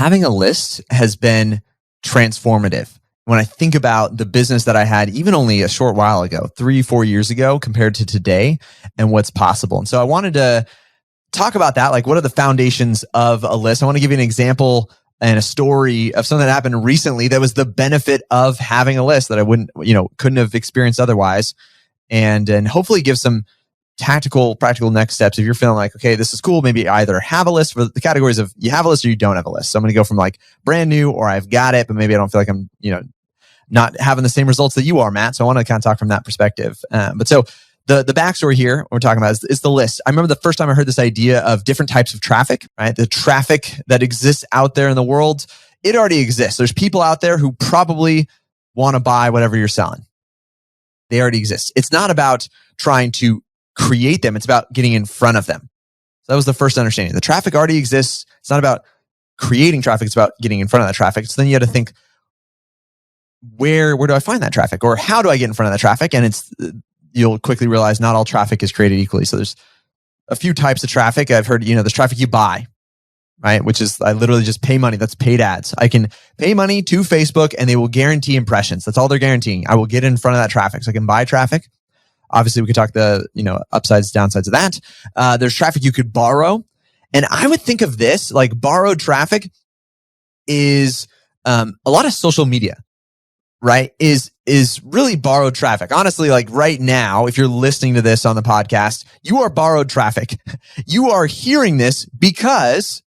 having a list has been transformative. When I think about the business that I had even only a short while ago, 3-4 years ago compared to today and what's possible. And so I wanted to talk about that. Like, what are the foundations of a list? I want to give you an example and a story of something that happened recently that was the benefit of having a list that I couldn't have experienced otherwise. And hopefully give some tactical, practical next steps if you're feeling like, okay, this is cool. Maybe either have a list for the categories of you have a list or you don't have a list. So I'm going to go from like brand new or I've got it, but maybe I don't feel like I'm, not having the same results that you are, Matt. So I want to kind of talk from that perspective. But so the backstory here we're talking about is the list. I remember the first time I heard this idea of different types of traffic, right? The traffic that exists out there in the world, it already exists. There's people out there who probably want to buy whatever you're selling. They already exist. It's not about trying to create them. It's about getting in front of them. So that was the first understanding. The traffic already exists. It's not about creating traffic. It's about getting in front of that traffic. So then you had to think, where do I find that traffic? Or how do I get in front of that traffic? And you'll quickly realize not all traffic is created equally. So there's a few types of traffic. I've heard, there's traffic you buy, right? Which is I literally just pay money. That's paid ads. I can pay money to Facebook and they will guarantee impressions. That's all they're guaranteeing. I will get in front of that traffic. So I can buy traffic. Obviously, we could talk the upsides, downsides of that. There's traffic you could borrow. And I would think of this, like borrowed traffic is a lot of social media, right? Is really borrowed traffic. Honestly, like right now, if you're listening to this on the podcast, you are borrowed traffic. You are hearing this because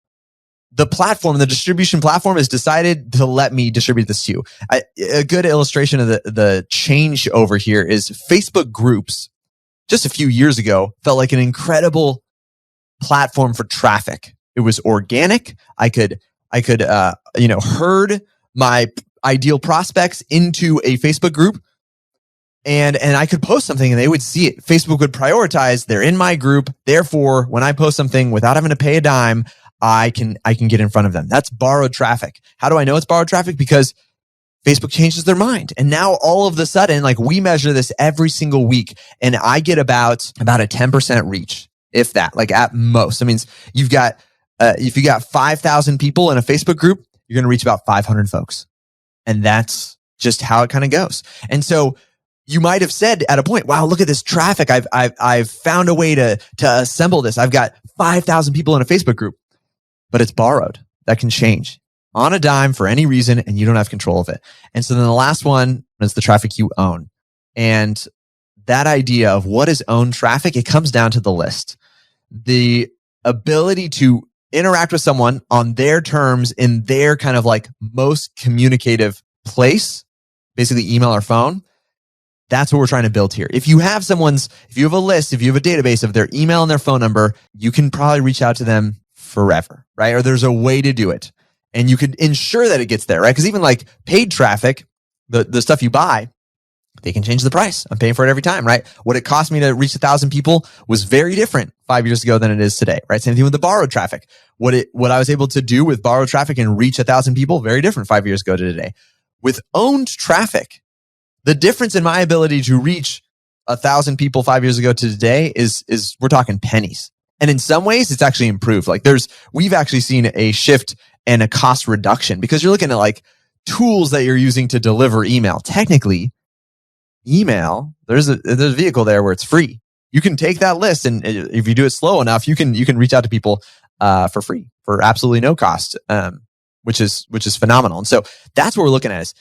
the platform, the distribution platform has decided to let me distribute this to you. A good illustration of the change over here is Facebook groups. Just a few years ago, felt like an incredible platform for traffic. It was organic. I could herd my ideal prospects into a Facebook group and I could post something and they would see it. Facebook would prioritize, they're in my group. Therefore, when I post something without having to pay a dime, I can get in front of them. That's borrowed traffic. How do I know it's borrowed traffic? Because Facebook changes their mind. And now all of a sudden, like we measure this every single week and I get about a 10% reach, if that, like at most. That means you've got, if you got 5,000 people in a Facebook group, you're going to reach about 500 folks. And that's just how it kind of goes. And so you might have said at a point, wow, look at this traffic. I've found a way to assemble this. I've got 5,000 people in a Facebook group, but it's borrowed. That can change on a dime for any reason, and you don't have control of it. And so then the last one is the traffic you own. And that idea of what is owned traffic, it comes down to the list. The ability to interact with someone on their terms in their kind of like most communicative place, basically email or phone. That's what we're trying to build here. If you have a list, if you have a database of their email and their phone number, you can probably reach out to them forever, right? Or there's a way to do it. And you could ensure that it gets there, right? Because even like paid traffic, the stuff you buy, they can change the price. I'm paying for it every time, right? What it cost me to reach 1,000 people was very different 5 years ago than it is today, right? Same thing with the borrowed traffic. What I was able to do with borrowed traffic and reach 1,000 people, very different 5 years ago to today. With owned traffic, the difference in my ability to reach 1,000 people 5 years ago to today is we're talking pennies. And in some ways, it's actually improved. Like we've actually seen a shift and a cost reduction because you're looking at like tools that you're using to deliver email. Technically, email, there's a vehicle there where it's free. You can take that list, and if you do it slow enough, you can reach out to people for free, for absolutely no cost, which is phenomenal. And so that's what we're looking at